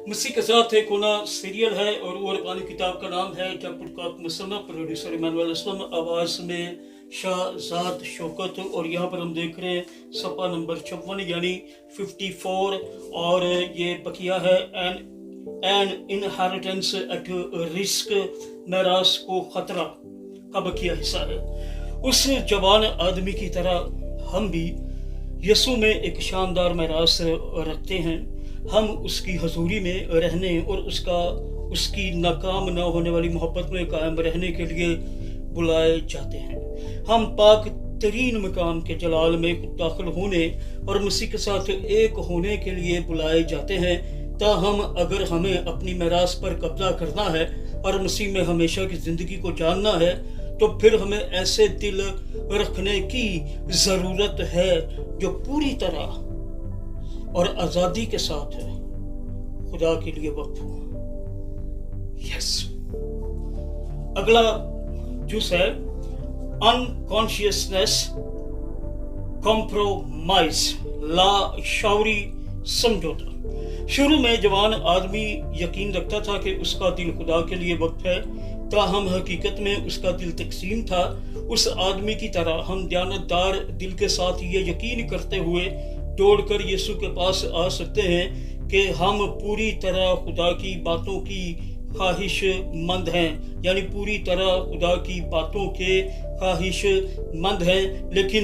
मसीह के साथ एक होना सीरियल है और वो रबानी किताब का नाम है जब मुसन्नफ प्रोड्यूसर इमानुएल असलम, आवाज़ में शाहजाद शौकत। और यहाँ पर हम देख रहे हैं सफ़ा नंबर 56 यानी 54, और ये बकिया है N inheritance at risk, Meraas को खतरा का बकिया हिस्सा है। उस जवान आदमी की तरह हम भी यसू में एक शानदार मेरास रखते हैं। हम उसकी हजूरी में रहने और उसकी नाकाम न होने वाली मोहब्बत में कायम रहने के लिए बुलाए जाते हैं। हम पाक तरीन मकाम के जलाल में दाखिल होने और मसीह के साथ एक होने के लिए बुलाए जाते हैं। ताहम अगर हमें अपनी मेरास पर कब्जा करना है और मसीह में हमेशा की ज़िंदगी को जानना है, तो फिर हमें ऐसे दिल रखने की ज़रूरत है जो पूरी तरह और आज़ादी के साथ है खुदा के लिए वक्फ हो। यस, अगला जुस है अनकॉन्शियसनेस कॉम्प्रोमाइज, लाशौरी समझौता। शुरू में जवान आदमी यकीन रखता था कि उसका दिल खुदा के लिए वक्फ है, ताहम हकीकत में उसका दिल तकसीम था। उस आदमी की तरह हम दयानतदार दिल के साथ ये यकीन करते हुए दौड़कर यीशु के पास आ सकते हैं कि हम पूरी तरह खुदा की बातों की ख्वाहिश मंद हैं, यानी पूरी तरह खुदा की बातों के ख्वाहिश मंद हैं। लेकिन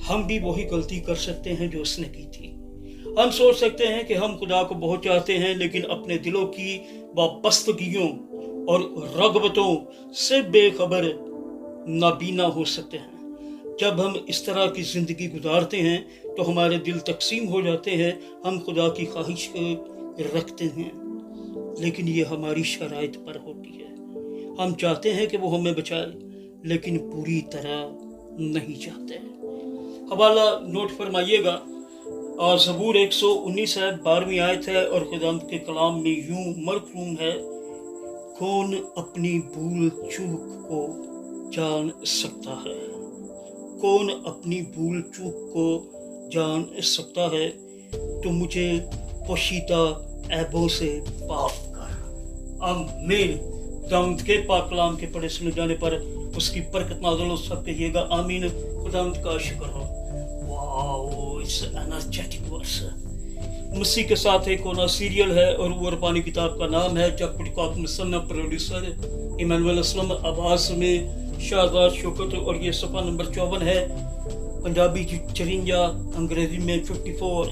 हम भी वही गलती कर सकते हैं जो उसने की थी। हम सोच सकते हैं कि हम खुदा को बहुत चाहते हैं, लेकिन अपने दिलों की वाबस्तगियों और रगबतों से बेखबर नाबीना हो सकते हैं। जब हम इस तरह की ज़िंदगी गुजारते हैं तो हमारे दिल तकसीम हो जाते हैं। हम खुदा की ख्वाहिश रखते हैं, लेकिन ये हमारी शराइत पर होती है। हम चाहते हैं कि वो हमें बचाए, लेकिन पूरी तरह नहीं चाहते हैं। हवाला नोट फरमाइएगा, और ज़बूर 119 है, 12वीं आयत है, और खुदा के कलाम में यूं मरकूम है, कौन अपनी भूल चूक को जान सकता है? कौन अपनी भूल चूक को जान सकता है? तो मुझे पोशीदा ऐबों से पाक कर। आमीन। खुदावंद के पाक कलाम के पढ़े सुने जाने पर उसकी बरकत नाज़िल हो, सब कहिएगा आमीन। खुदावंद का शुक्र हो। Wow, it's energetic verse. मसीह के साथ एक होना सीरियल है और वो रबानी किताब का नाम है जब मुसन्नफ प्रोड्यूसर इमानुएल असलम, आवाज़ में शाहजाद शौकत। और ये सफ़ा नंबर 54 है, पंजाबी 54, अंग्रेजी में 54।